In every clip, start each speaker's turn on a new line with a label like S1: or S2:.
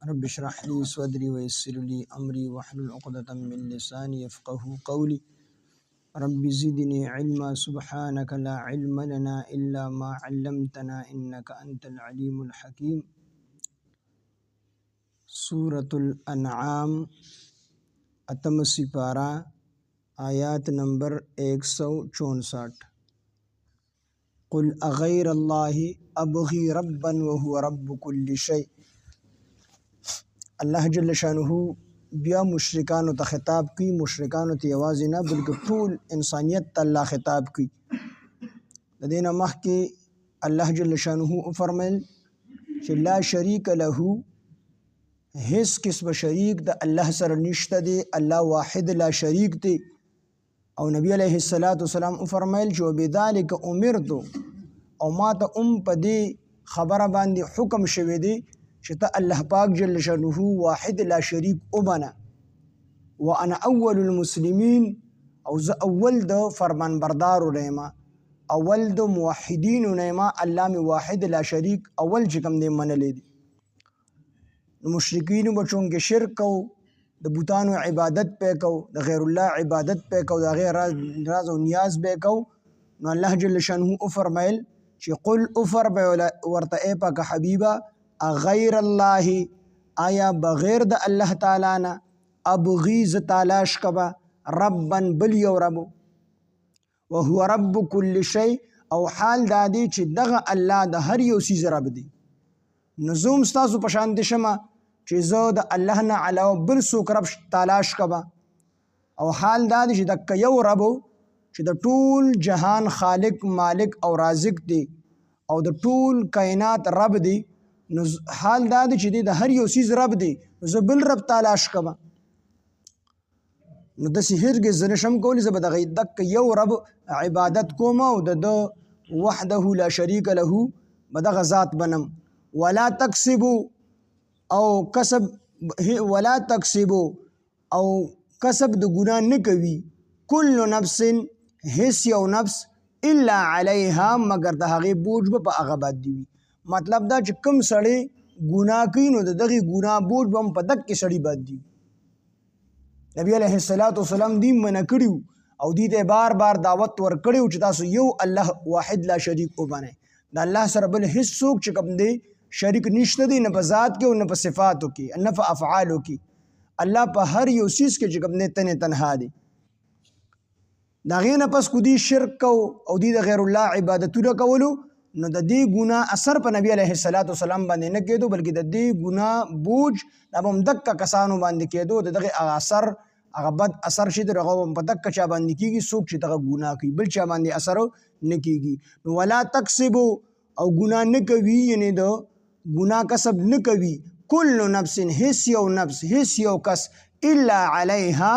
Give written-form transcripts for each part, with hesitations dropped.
S1: رب اشرح لي صدري ويسر لي أمري واحلل عقدة من لساني يفقه قولي رب زدني علما سبحانك لا علم لنا إلا ما علمتنا إنك أنت العليم الحكيم. سورة الأنعام اتم سپارہ آیات نمبر 164. قل اغیر اللہ ابغی ربا وهو رب کل شیء. اللہ جل شانہ بیا مشرکانو ته خطاب کی، مشرکانو ته یوازې نه بلکې ټول انسانیت ته الله خطاب کی. د دې نه مخکې الله جل شانہ فرمایل چې لا شریک له، هیڅ قسم شریک د الله سره نشته دی، الله واحد لا شریک دی. او نبی علیہ السلام فرمایل چې وبذالک امرت، او ما ته په دې خبره باندې حکم شوی دی چې ته الله پاک جل شانہ واحد لا شریک ومنه. وانا اول المسلمین، او زه اول د فرمانبردارو نیما، اول د موحدینو نیما. الله می واحد لا شریک اول چې کوم دی منلی دی. مشرکین به چونکې شرک کو، د بوتانو عبادت پې کو، د غیر الله عبادت پې کو، د غیر راز او نیاز پې کو. نو الله جل شانہ فرمایل چې قل افرمایه ورته ای پاک حبیبه اغیر الله، آیا بغیر د الله تعالی نه ابغي ز تلاش کبا ربا بل یو رب، وهو رب کل شیء، او حال دا دی چې دغه الله د هر یو سیز رب دی. نو زه هم ستاسو په شان دي شمه چې زه د الله نه علاوه بل څوک رب تلاش کبا، او حال دا دی چې دک یو رب چې د ټول جهان خالق مالک او رازق دی او د ټول کائنات رب دی. نو حال دا دی چې د هر یو سیز رب دی، نو زه بل رب تلاش کبا. نو داسې هرګز زه نشم کولی، زه به دغه دک یو رب عبادت کوم او د وحده لا شریک له به دغه ذات بنم. ولا تکسبو، او کسب ولا تکسبو، او کسب د ګناه نه کوي، کل نفس، هیڅ یو نفس، الا علیها، مگر د هغې بوج به په هغه باندې وي. مطلب دا چې کوم سړی ګناه کوي نو د دغې ګناه بوج به هم په دقې سړي باندې وي. نبی علیہ السلام دې منع کړي او دې ته بار بار دعوت ورکړی چې تاسو یو الله واحد لا شریک وبنئ. د الله سره بل هیڅ څوک چې کوم دی شریک نشته دی، نه په ذات کې او نه په صفاتو کې، نه په افعالو کې. الله په هر یو سیز کې چې کوم دی تنه تنها دی. د هغې نه پس کو دی شرک کو او دی د غیر الله عبادتونه کولو، نو د دې ګناه اثر په نبی علیہ السلام باندې نه کېدو، بلکې د دې ګناه بوج دا به هم دکه کسانو باندې کېدو. د دغې هغه اثر، هغه بد اثر چې دی هغه په دکه چا باندې کېږي څوک چې دغه ګناه کوي، بل چا باندې اثر نه کېږي. نو ولا تکسبو، او ګناه نه کوي، یعنی د ګناه کسب نه کوي، کل نفس، هیڅ یو نفس، هیڅ یو کس، الا علیها،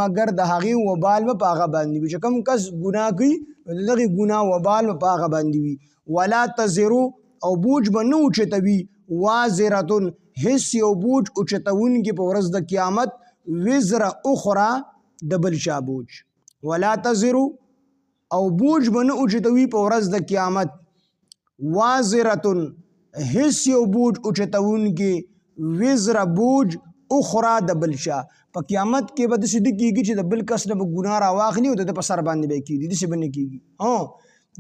S1: مگر د هغې وبال به په هغه باندې وي. چې کوم کس ګناه کوي نو د دغې ګناه وبال به په هغه باندې وي. ولا تزرو، او بوج به نه اوچتوي، وازرتن، هیڅ یو بوج اوچتونکي په ورځ د قیامت، وزر اخرى، د بل چا بوج. ولا تزرو، او بوج به نه اوچتوي په ورځ د قیامت، وازرتن، هیڅ یو بوج اوچتونکي، وزر بوج اخرى، د بل چا. په قیامت کې به داسې نه کېږي چې د بل کس نه به ګناه راواخلي او د ده په سر باندې به یې کېږي، داسې به نه کېږي.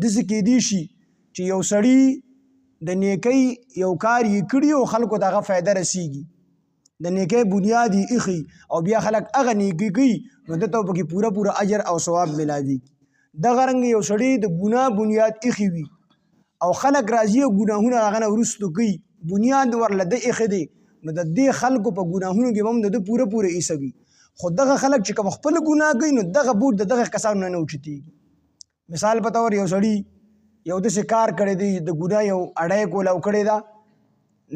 S1: داسې کېدی شي چې یو سړي د نیکۍ یو کار یې کړي او خلکو ته هغه فایده رسیږي، د نیکۍ بنیاد یې ایښي او بیا خلک هغه نیکي کوي، نو ده ته پکې پوره اجر او ثواب ملاویږي. دغه رنګ یو سړی د ګناه بنیاد ایښي وي او خلک راځي او ګناهونه هغه نه وروستو کوي، بنیاد ورله ده ایښی دی، نو د دې خلکو په ګناهونو کې به هم د ده پوره ایسه وي. خو دغه خلک چې کوم خپل ګناه کوي نو دغه بوج د دغه کسانو نه اوچتېږي. مثال په طور یو سړي یو داسې کار کړی دی، د ګناه یو اډی کولاو کړې ده،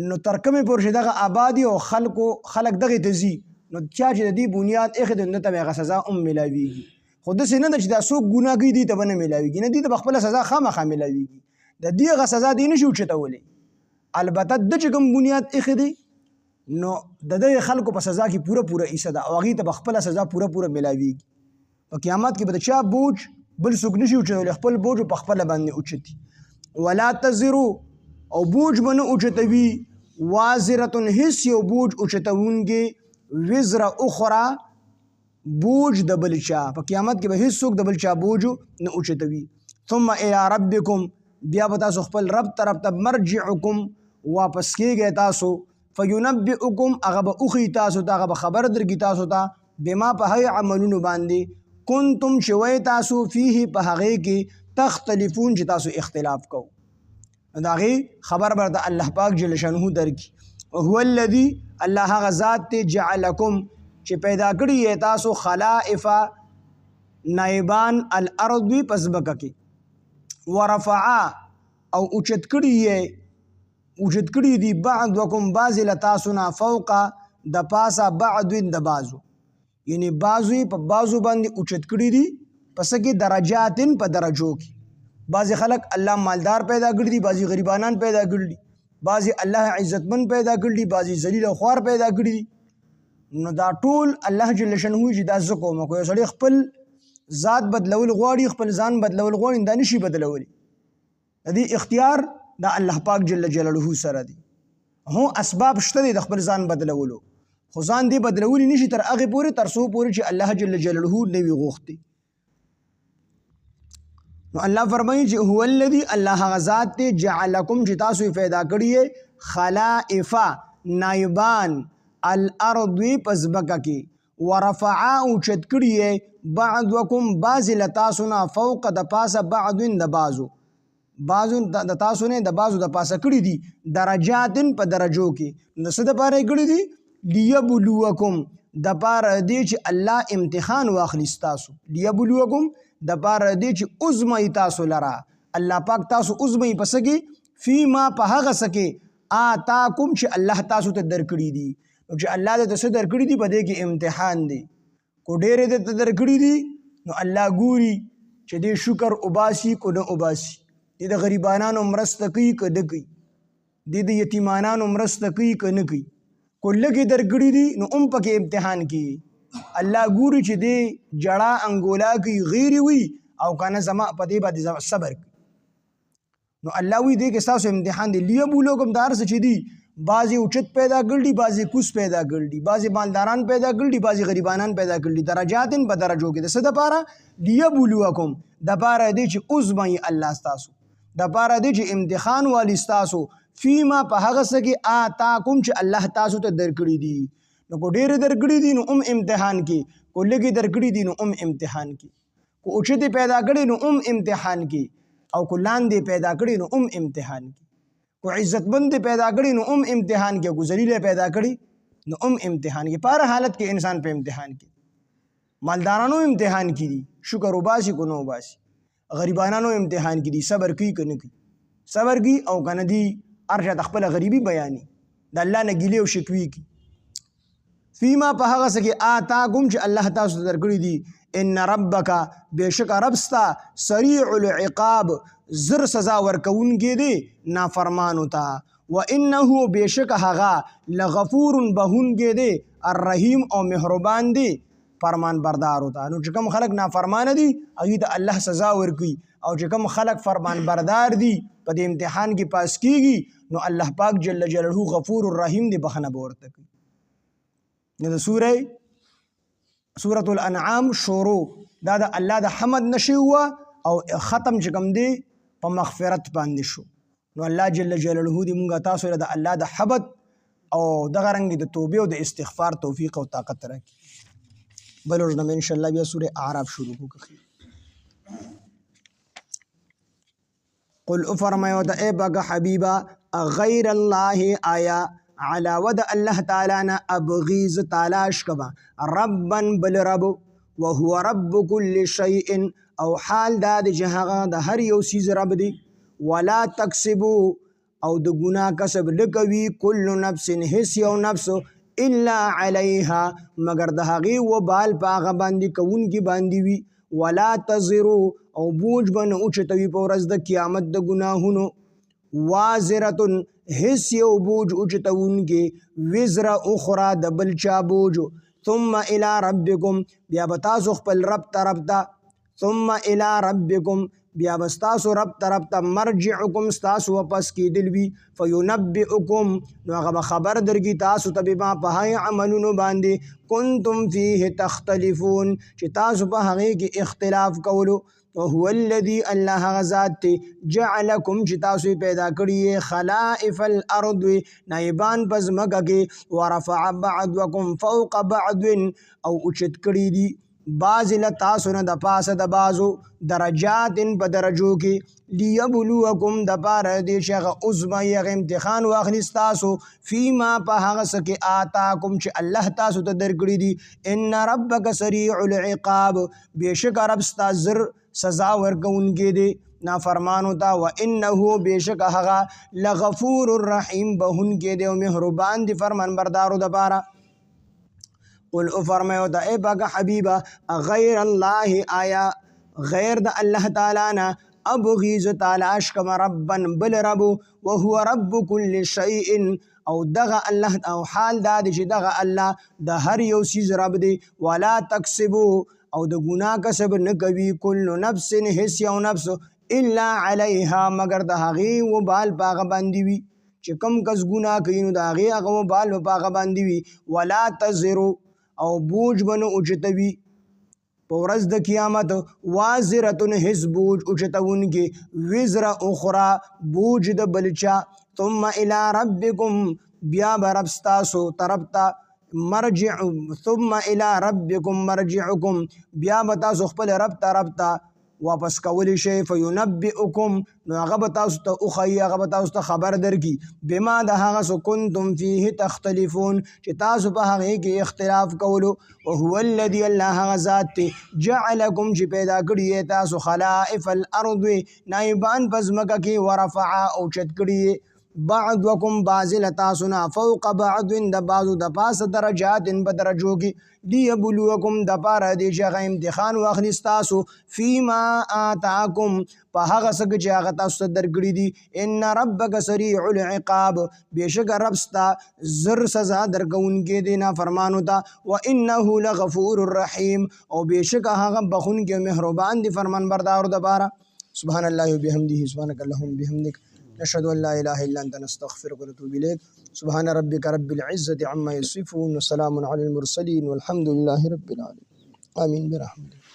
S1: نو تر کومې پورې چې دغه آباد او خلک دغې ته ځي، نو چا چې د دې بنیاد ایښی دی نو ته به هغه سزا هم ملاویږي. خو داسې نه ده چې دا څوک ګناه کوي دې ته به نه ملاویږي، نه دې ته به خپله سزا خامخا ملاویږي. د دې هغه سزا دې نشي اوچتولی، البته د چې کوم بنیاد ایښی دی نو د دغې خلکو په سزا کې پوره ایسه ده او هغې ته به خپله سزا پوره ملاویږي. په قیامت کې به د چا بوج بل څوک نشي اوچتولی، خپل بوج په خپله باندې اوچتي. ولا تزرو، او بوج به نه اوچتوي، وازرتن هیڅ یو بوج اوچتونکې وزر اخرى بوج د بل چا، په قیامت کې به هیڅوک د بل چا بوج نه اوچتوي. ثم الى ربکم، بیا به تاسو خپل رب طرف ته مرجعکم واپس کېږئ تاسو، فینبئکم هغه به اوښي تاسو ته، هغه به خبر درکړي تاسو ته، بما په هغې عملونو باندې کنتم چې وی تاسو فیه په هغې کې تختلفون چې تاسو اختلاف کو. د هغې خبر به د الله پاک جل شانه درکړي. هو الذي الله هغه ذات دی جعلکم چې پیدا کړي یې تاسو خلائف نایبان الارض په ځمکه کې، ورفع او اوچت کړي دي بعضکم بعضې له تاسو نه فوق د پاسه بعض د بعضو، یعنی بعضوی په بعضو باندې اوچت کړي دي پس کې درجاتن په درجو کې. بعضې خلک الله مالدار پیدا کړي دي، بعضې غریبانان پیدا کړي دي، بعضې الله عزتمن پیدا کړي دي، بعضې ذلیل او خوار پیدا کړي دي. نو دا ټول الله جل شانه چې دا زه کوم، که یو سړی خپل ذات بدلول غواړي، خپل ځان بدلول غواړي، دا نشي بدلولی. د دې اختیار د الله پاک جل جلاله سره دی. هو اسباب شته دی د خپل ځان بدلولو، خو ځان دې بدلولی نشي تر هغې پورې تر څو پورې چې الله جل جلاله نه وي غوښتي. نو الله فرمایي چې هو الذي الله هغه ذات دی جعلکم چې تاسو یې پیدا کړي یې خلائف نایبان الارض په ځمکه کې، ورفع اوچت کړي یې بعضکم بعضې له تاسو نه فوق د پاسه بعض د بعضو، بعضو د تاسو نه د بعضو د پاسه کړي دي درجاتن په درجو کې. نو څه دپاره یې کړي دي؟ لیبلوکم دپاره دې چې الله امتحان واخلي ستاسو، لیبلوکم دپاره دې چې ازموي تاسو لره، الله پاک تاسو ازموي په څه کې؟ فیما په هغه څه کې آتاکم چې الله تاسو ته درکړي دي. نو چې الله دې ته څه درکړي دي په دې کې امتحان دی. کو ډېرې دې ته درکړي دي نو الله ګوري چې دې شکر وباسي کو نه وباسي، دې د غریبانانو مرسته کوي که نه کوي، دې د یتیمانانو مرسته کوي که نه کوي. کو لږې درکړي دي نو هم پکې امتحان کوي. الله ګوري چې دې جړه انګولا کوي غیرې وي او که نه زما په دې باندې صبر کوي. نو الله وی دې کې ستاسو امتحان دی. لیبلوکم دا هر څه چې دي، بعضې اوچت پیدا کړي دي، بعضې کوز پیدا کړي دي، بعضې مالداران پیدا کړي دي، بعضې غریبانان پیدا کړي دي، درجاتن په درجو کې. د څه دپاره؟ لیبلوکم دپاره دی چې ازموي الله ستاسو، دپاره دی چې امتحان والي ستاسو فیما په هغه څه کې آتاکم چې الله تاسو ته درکړي دي. نو کو ډېرې درکړي دي نو هم امتحان کې، کو لږې درکړي دي نو هم امتحان کې، کو اوچتې پیدا کړي نو هم امتحان کې، او کو لاندې پیدا کړي نو هم امتحان کې، کو عزتمند پیدا کړي نو هم امتحان کې، کو ذلیل پیدا کړي نو هم امتحان کې. په هر حالت کې انسان په امتحان کې. مالدارانو امتحان کې دي، شکر وباسي کو نه وباسي، غریبانانو امتحان کې دي، صبر کوي که نه کوي، صبر کوي او که نه دي هر چا ته خپله غریبي بیاني، د الله نه ګیلې او شکوي کوي. فیما په هغه څه کې آتاکم چې الله تاسو ته درکړي دي. ان ربک بېشکه رب ستا سریع العقاب زر سزا ورکوونکی دی نافرمانو ته. وانه بېشکه هغه لغفور بهونکی دی الرحیم او مهربان دی فرمان بردارو ته. نو چې کوم خلک نافرمانه دي هغوی ته الله سزا ورکوي، او چې کوم خلک فرمان بردار دي په دې امتحان کې پاس کیږي نو الله پاک جل جلاله غفور الرحیم دی، بخښنه به ورته کوي. نو د سورة الانعام شروع دا د الله د حمد نشي وه او ختم چې کوم دی په مغفرت باندې شو. نو الله جل جلاله دی مونږ تاسو له د الله د حمد او دغه رنګ د توبې او د استغفار توفیق او طاقت راکړي. بل ورځ به انشاءالله بیا سورة اعراف شروع کوو. قل افرمایو ته ای پاک حبیبا غیر الله آیا علاوه د الله تعالی نه ابغیز تالاش کما ربا بل رب وهو رب كل شيء او حال دا چې هغه د هر یو سیز رب دی. ولا تکسبو او د ګناه کسب لکوي کل نفس هیڅ یو نفس الا علیها مگر د هغې وبال په هغه باندې کوونکي باندې وي. ولا تزرو او بوج به نه اوچتوي په ورځ د قیامت د ګناهونو. وازرتن هیڅ یو بوج اوچتونکي وزر اخرى د بل چا بوج. ثم الى ربکم بیا به تاسو خپل رب طرف ته، ثم الى ربکم بیا بستاسو رب طرف ته مرجعکم ستاسو واپس کیدل وي فینبئکم نو هغه به خبر درکي تاسو ته بما په هغې عملونو باندې کنتم فیه تختلفون چې تاسو په هغې کې اختلاف کولو وهو الذي الله غزاد جعلكم چې تاسو پیدا کړی خلائف الارض نایبان پس مکه کې ورفع بعضکم فوق بعض او اوچت کړی دي بعض له تاسو نه د پاسه د بعضو درجات په درجو کې لیبلوکم د پاره دې چې هغه ازمایي هغه امتحان واخلي ستاسو فیما په هغه څه کې آتاکم چې الله تاسو ته درکړي دي ان ربک سریع العقاب بېشک رب ستا زر سزا ورکوونکی دی نافرمانو ته و انه بېشک هغه لغفور الرحیم بهونکی دی او مهربان دی فرمان بردارو دپاره قل او فرمایو ته ای پاک حبیبه غیر الله آیا غیر د الله تعالی نه ابغي ز تلاش کما ربا بل رب وهو رب كل شيء او دغه الله او حال دا چې دغه الله د هر یو سیز رب دی ولا تکسبو او د ګناه کسب نه کوي کل نفس هیڅ یو نفس الا علیها مگر د هغې وبال په هغه باندې وي چې کوم کس ګناه کوي نو د هغې هغه وبال په هغه باندې وي ولا تزر او بوج به نه اوچتوي په ورځ د قیامت وازرتن هیڅ بوج اوچتونکې وزر اخرى بوج د بلچا ثم الى ربکم بیا به رب ستاسو طرف ته مرجع ثم الى ربکم مرجعکم بیا به تاسو خپل رب طرف ته واپس کولی شئ فینبئکم نو هغه به تاسو ته وښیي هغه به تاسو ته خبر درکړي بما د هغه څه کنتم فیه تختلفون چې تاسو په هغې کې اختلاف کولو وهو الذي الله هغه ذات دی جعلکم چې پیدا کړي یې تاسو خلائف الارض نایبان په ځمکه کې ورفع اوچت کړي یې بعضکم بعض لتاسنا فوق بعض د بعضو د پاسه درجات په درجو کې لیبلوکم د پاره دې چې هغه امتحان واخلي ستاسو فیما آتاکم په هغه څه کې چې هغه تاسو ته درکړي دي ان ربک سریع العقاب بېشکه رب ستا زر سزا درکوونکی دی نافرمانو ته و انه لغفور الرحیم او بېشکه هغه بخونکی مهربان دی فرمان بردارو دپاره سبحان الله وبحمده سبحانك اللهم وبحمدك نشهد ان لا اله الا انت نستغفرك ونتوب اليك سبحان ربك رب العزه عما يصفون وسلام على المرسلين والحمد لله رب العالمين آمين برحمتك